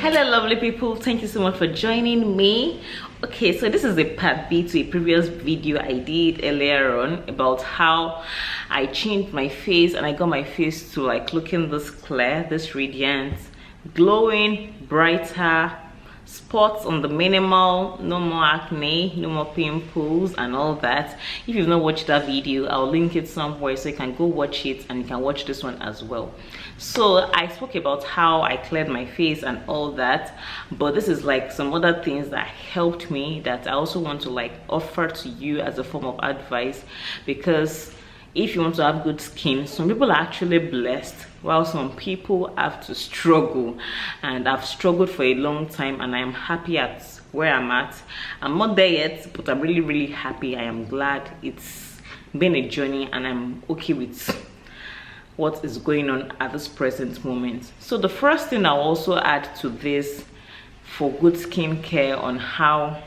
Hello lovely people, thank you so much for joining me. Okay, so this is a part B to a previous video I did earlier on about how I changed my face and I got my face to like looking this clear, this radiant, glowing, brighter, spots on the minimal, no more acne, no more pimples and all that. If you've not watched that video, I'll link it somewhere so you can go watch it and you can watch this one as well. So I spoke about how I cleared my face and all that, but this is like some other things that helped me that I also want to like offer to you as a form of advice, because if you want to have good skin, some people are actually blessed while some people have to struggle, and I've struggled for a long time and I am happy at where I'm at. I'm not there yet, but I'm really happy. I am glad. It's been a journey and I'm okay with what is going on at this present moment. So the first thing I'll also add to this for good skincare on how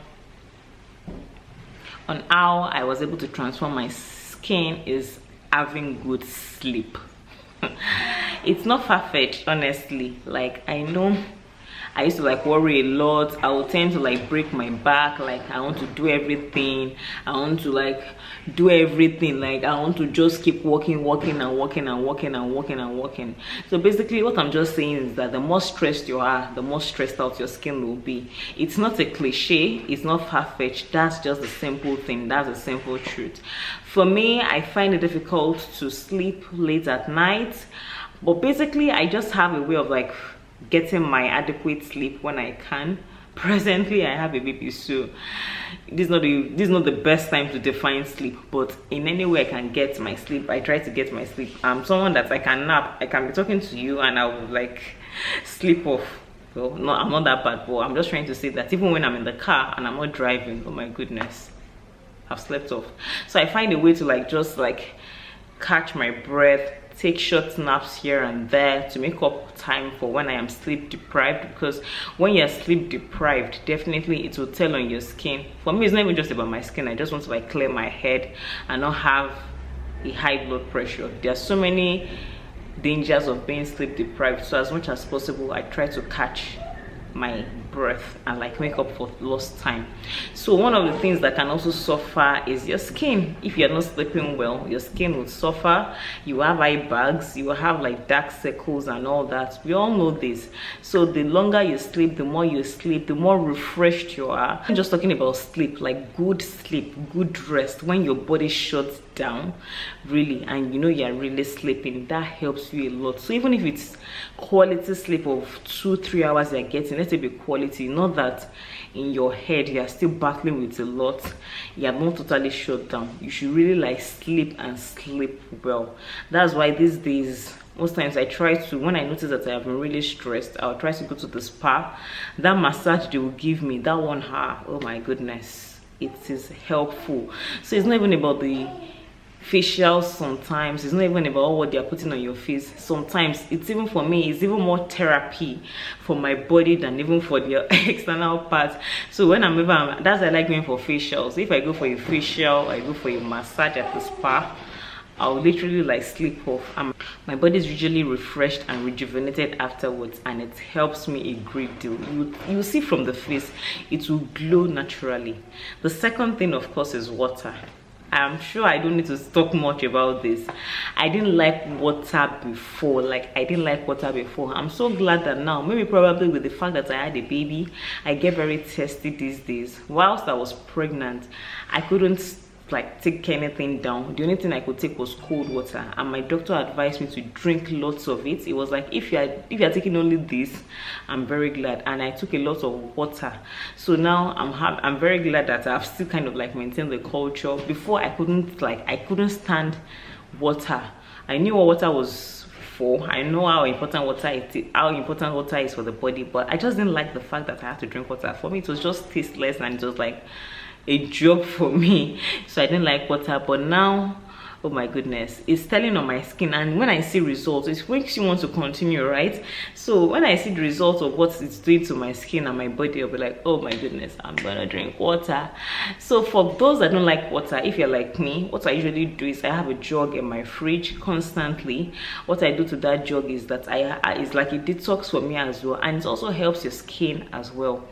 I was able to transform my skin is having good sleep. It's not far-fetched, honestly. Like, I know I used to like worry a lot. I would tend to like break my back, like I want to do everything, I want to like do everything, like I want to just keep working. So basically what I'm just saying is that the more stressed you are, the more stressed out your skin will be. It's not a cliche, it's not far-fetched, that's just a simple thing, that's a simple truth. For me, I find it difficult to sleep late at night, but basically I just have a way of like getting my adequate sleep when I can. Presently I have a baby, so this is not the best time to define sleep, but in any way I can get my sleep, I try to get my sleep. I'm someone that I can nap, I can be talking to you and I will like sleep off. Well, no, I'm not that bad, but I'm just trying to say that even when I'm in the car and I'm not driving, oh my goodness, I've slept off. So I find a way to like just like catch my breath, take short naps here and there to make up time for when I am sleep deprived, because when you're sleep deprived, definitely it will tell on your skin. For me, it's not even just about my skin. I just want to like clear my head and not have a high blood pressure. There are so many dangers of being sleep deprived, so as much as possible I try to catch my breath and like make up for lost time. So one of the things that can also suffer is your skin. If you're not sleeping well, your skin will suffer. You have eye bags, you will have like dark circles and all that. We all know this. So the longer you sleep, the more you sleep, the more refreshed you are. I'm just talking about sleep, like good sleep, good rest, when your body shuts down really and you know you're really sleeping, that helps you a lot. So even if it's quality sleep of 2-3 hours you're getting, let's say be quality, not that in your head you're still battling with a lot, you're not totally shut down. You should really like sleep and sleep well. That's why these days most times I try to, when I notice that I have been really stressed, I'll try to go to the spa. That massage they will give me, that 1 hour, oh my goodness, it is helpful. So it's not even about the facials, sometimes it's not even about what they're putting on your face. Sometimes it's even, for me, it's even more therapy for my body than even for the external parts. So when that's why I like going for facials. If I go for a facial, I go for a massage at the spa, I'll literally like sleep off. My body is usually refreshed and rejuvenated afterwards, and it helps me a great deal. You see from the face, it will glow naturally. The second thing, of course, is water. I'm sure I don't need to talk much about this. I didn't like water before. I'm so glad that now, maybe probably with the fact that I had a baby, I get very thirsty these days. Whilst I was pregnant, I couldn't like take anything down. The only thing I could take was cold water, and my doctor advised me to drink lots of it. It was like, if you're taking only this, I'm very glad. And I took a lot of water, so now I'm very glad that I've still kind of like maintained the culture. Before I couldn't stand water. I knew what water was for, I know how important water is for the body, but I just didn't like the fact that I had to drink water. For me, it was just tasteless and just like a joke for me, so I didn't like water. But now oh my goodness, it's telling on my skin, and when I see results, it makes you want to continue, right? So when I see the results of what it's doing to my skin and my body, I'll be like, oh my goodness, I'm gonna drink water. So for those that don't like water, if you're like me, what I usually do is I have a jug in my fridge constantly. What I do to that jug is that it's like a detox for me as well, and it also helps your skin as well.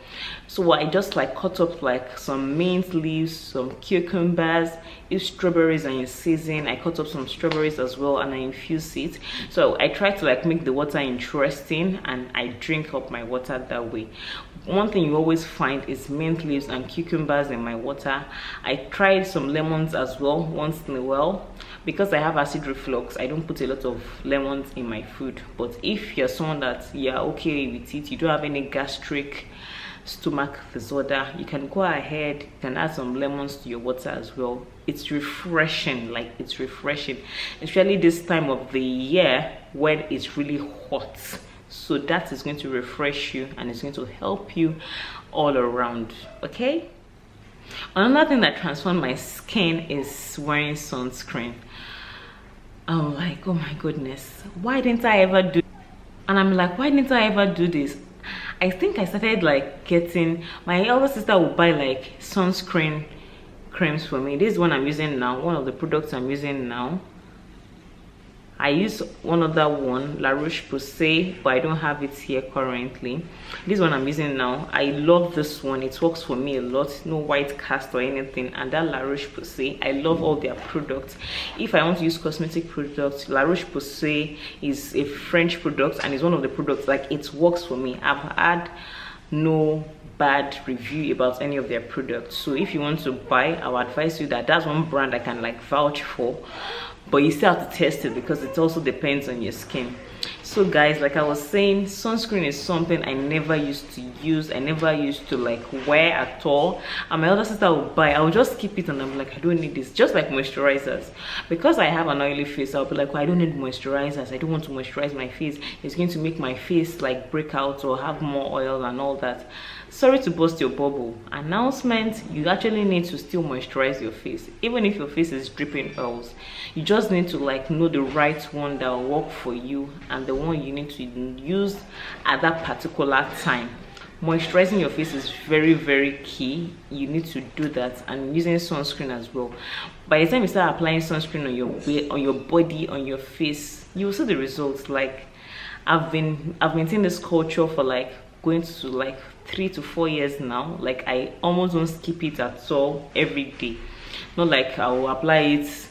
So I just like cut up like some mint leaves, some cucumbers. If strawberries are in season, I cut up some strawberries as well, and I infuse it. So I try to like make the water interesting, and I drink up my water that way. One thing you always find is mint leaves and cucumbers in my water. I tried some lemons as well once in a while. Because I have acid reflux, I don't put a lot of lemons in my food. But if you're someone that you're okay with it, you don't have any gastric stomach disorder, you can go ahead, you can add some lemons to your water as well. It's refreshing, like it's refreshing, especially this time of the year when it's really hot. So that is going to refresh you, and it's going to help you all around. Okay, another thing that transformed my skin is wearing sunscreen. I'm like, oh my goodness, why didn't I ever do? And I'm like, why didn't I ever do this? I think I started like getting, my elder sister would buy like sunscreen creams for me. This is one I'm using now, one of the products I'm using now. I use one other one, La Roche-Posay, but I don't have it here currently. This one I'm using now, I love this one. It works for me a lot, no white cast or anything. And that La Roche-Posay, I love all their products. If I want to use cosmetic products, La Roche-Posay is a French product, and it's one of the products like it works for me. I've had no bad review about any of their products. So if you want to buy, I would advise you that that's one brand I can like vouch for. But you still have to test it because it also depends on your skin. So guys, like I was saying, sunscreen is something I never used to use. I never used to like wear at all. And my other sister would buy, I would just keep it, and I'm like, I don't need this. Just like moisturizers, because I have an oily face, I'll be like, well, I don't need moisturizers, I don't want to moisturize my face, it's going to make my face like break out or have more oil and all that. Sorry to burst your bubble. Announcement, you actually need to still moisturize your face. Even if your face is dripping oils, you just need to like know the right one that will work for you, and the one you need to use at that particular time. Moisturizing your face is very, very key. You need to do that, and using sunscreen as well. By the time you start applying sunscreen on your body, on your face, you will see the results. Like I've maintained this culture for like going to like 3 to 4 years now. Like I almost don't skip it at all every day. Not like I will apply it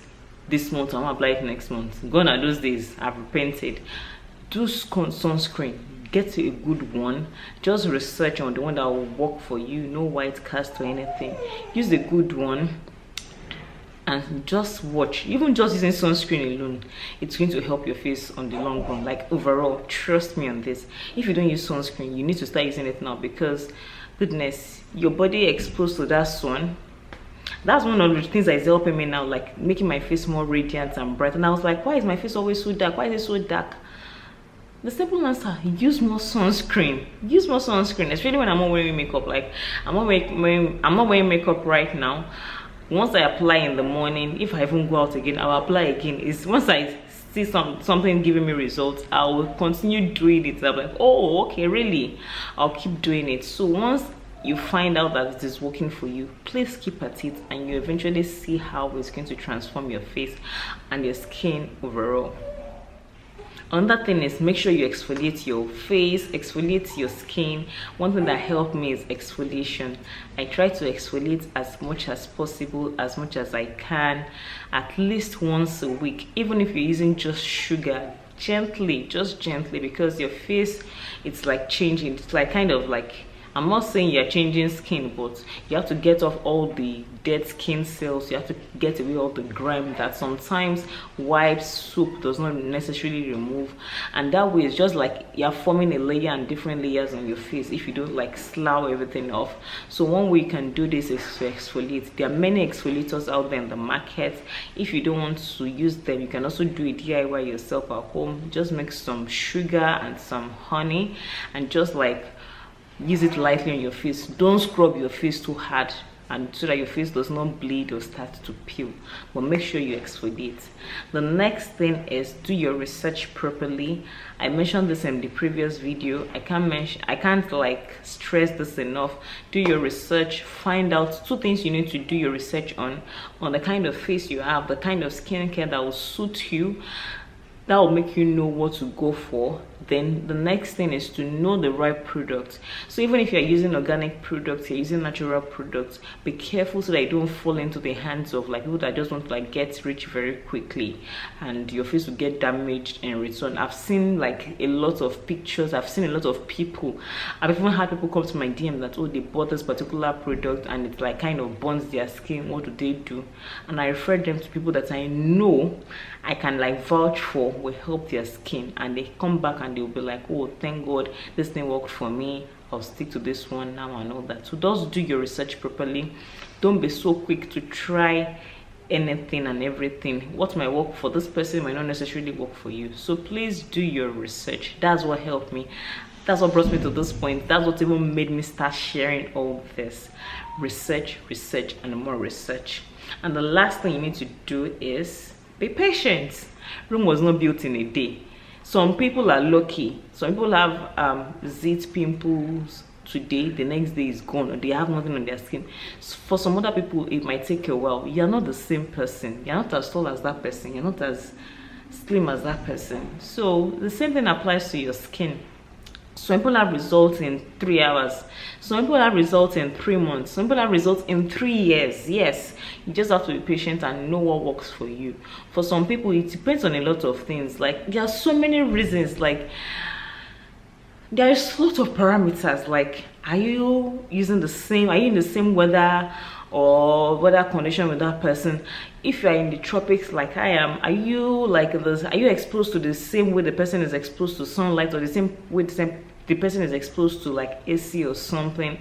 this month, I'll apply it next month. Gone are those days. I've repented. Do sunscreen, get a good one. Just research on the one that will work for you. No white cast or anything. Use a good one and just watch. Even just using sunscreen alone, it's going to help your face on the long run. Like overall, trust me on this. If you don't use sunscreen, you need to start using it now, because goodness, your body exposed to that sun, that's one of the things that is helping me now, like making my face more radiant and bright. And I was like, why is my face always so dark? Why is it so dark? The simple answer, use more sunscreen. Use more sunscreen, especially when I'm not wearing makeup. Like I'm not wearing makeup right now. Once I apply in the morning, if I even go out again, I'll apply again. It's once I see something giving me results, I will continue doing it. I'm like, oh, okay, really? I'll keep doing it. So once you find out that it is working for you, please keep at it, and you eventually see how it's going to transform your face and your skin overall. Another thing is, make sure you exfoliate your face, exfoliate your skin. One thing that helped me is exfoliation. I try to exfoliate as much as possible, as much as I can, at least once a week. Even if you're using just sugar, gently, just gently, because your face, it's like changing. It's like kind of like, I'm not saying you're changing skin, but you have to get off all the dead skin cells. You have to get away all the grime that sometimes wipes, soap does not necessarily remove. And that way, it's just like you're forming a layer and different layers on your face if you don't like slough everything off. So one way you can do this is to exfoliate. There are many exfoliators out there in the market. If you don't want to use them, you can also do it DIY yourself at home. Just make some sugar and some honey and just like use it lightly on your face. Don't scrub your face too hard. and so that your face does not bleed or start to peel. But make sure you exfoliate. The next thing is do your research properly. I mentioned this in the previous video. I can't like stress this enough. Do your research. Find out 2 things you need to do your research on the kind of face you have, the kind of skincare that will suit you, that will make you know what to go for. Then the next thing is to know the right product. So even if you're using organic products, you're using natural products, be careful so that you don't fall into the hands of like people that just want to like get rich very quickly and your face will get damaged in return. I've seen like a lot of pictures, I've seen a lot of people, I've even had people come to my DM that, oh, they bought this particular product and it like kind of burns their skin. What do? And I refer them to people that I know I can like vouch for will help their skin, and they come back and they'll be like, oh, thank God this thing worked for me, I'll stick to this one now and all that. So just do your research properly. Don't be so quick to try anything and everything. What might work for this person might not necessarily work for you. So please do your research. That's what helped me. That's what brought me to this point. That's what even made me start sharing all this. Research, and more research. And the last thing you need to do is be patient. Rome was not built in a day. Some people are lucky. Some people have zit pimples today, the next day is gone, or they have nothing on their skin. For some other people, it might take a while. You're not the same person. You're not as tall as that person. You're not as slim as that person. So the same thing applies to your skin. Some people have results in 3 hours. Some people have results in 3 months. Some people have results in 3 years. Yes, you just have to be patient and know what works for you. For some people, it depends on a lot of things. Like, there are so many reasons. Like, there is a lot of parameters. Like, are you in the same weather or weather condition with that person? If you are in the tropics like I am, are you like this? Are you exposed to the same way the person is exposed to sunlight, or the same way the person is exposed to like AC or something?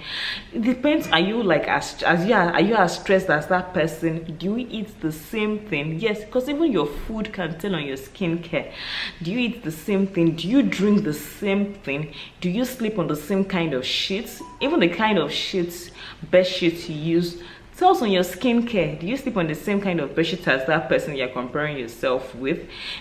It depends. Are you like are you as stressed as that person? Do you eat the same thing? Yes, because even your food can tell on your skincare. Do you eat the same thing? Do you drink the same thing? Do you sleep on the same kind of sheets? Even the kind of sheets, bed sheets you use tells on your skincare. Do you sleep on the same kind of bedsheet as that person you're comparing yourself with?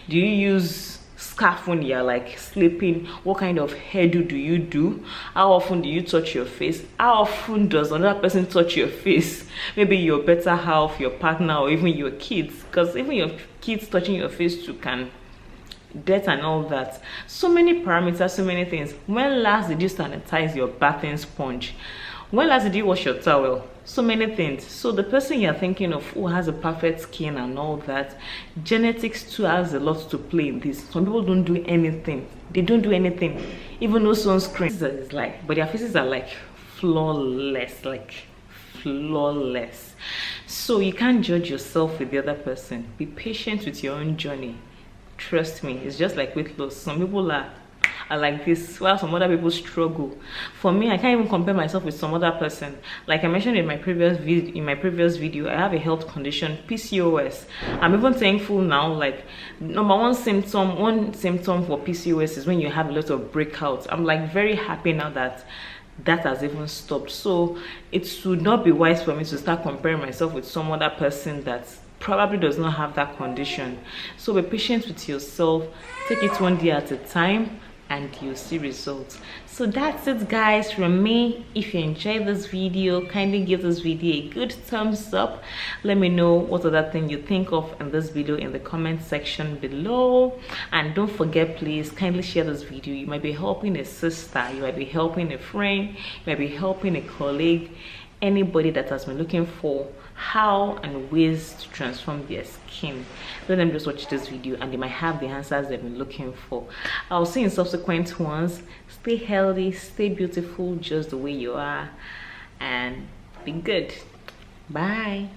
Do you use scarf when you're like sleeping? What kind of hairdo do you do? How often do you touch your face? How often does another person touch your face? Maybe your better half, your partner, or even your kids, because even your kids touching your face too can dirt and all that. So many parameters, so many things. When last did you sanitize your bathing sponge? When last did you wash your towel? So many things. So the person you're thinking of who has a perfect skin and all that, genetics too has a lot to play in this. Some people don't do anything. They don't do anything. Even no sunscreen. It's like, but their faces are like flawless, like flawless. So you can't judge yourself with the other person. Be patient with your own journey. Trust me, it's just like weight loss. Some people are like this, while some other people struggle. For me, I can't even compare myself with some other person. Like I mentioned in my previous video, I have a health condition, PCOS. I'm even thankful now. Like, number one symptom for PCOS is when you have a lot of breakouts. I'm like very happy now that has even stopped. So it should not be wise for me to start comparing myself with some other person that probably does not have that condition. So be patient with yourself, take it one day at a time, and you'll see results. So that's it, guys, from me. If you enjoyed this video, kindly give this video a good thumbs up. Let me know what other thing you think of in this video in the comment section below. And don't forget, please kindly share this video. You might be helping a sister, you might be helping a friend, you might be helping a colleague, anybody that has been looking for how and ways to transform their skin. Let them just watch this video and they might have the answers they've been looking for. I'll see you in subsequent ones. Stay healthy, stay beautiful just the way you are, and be good. Bye.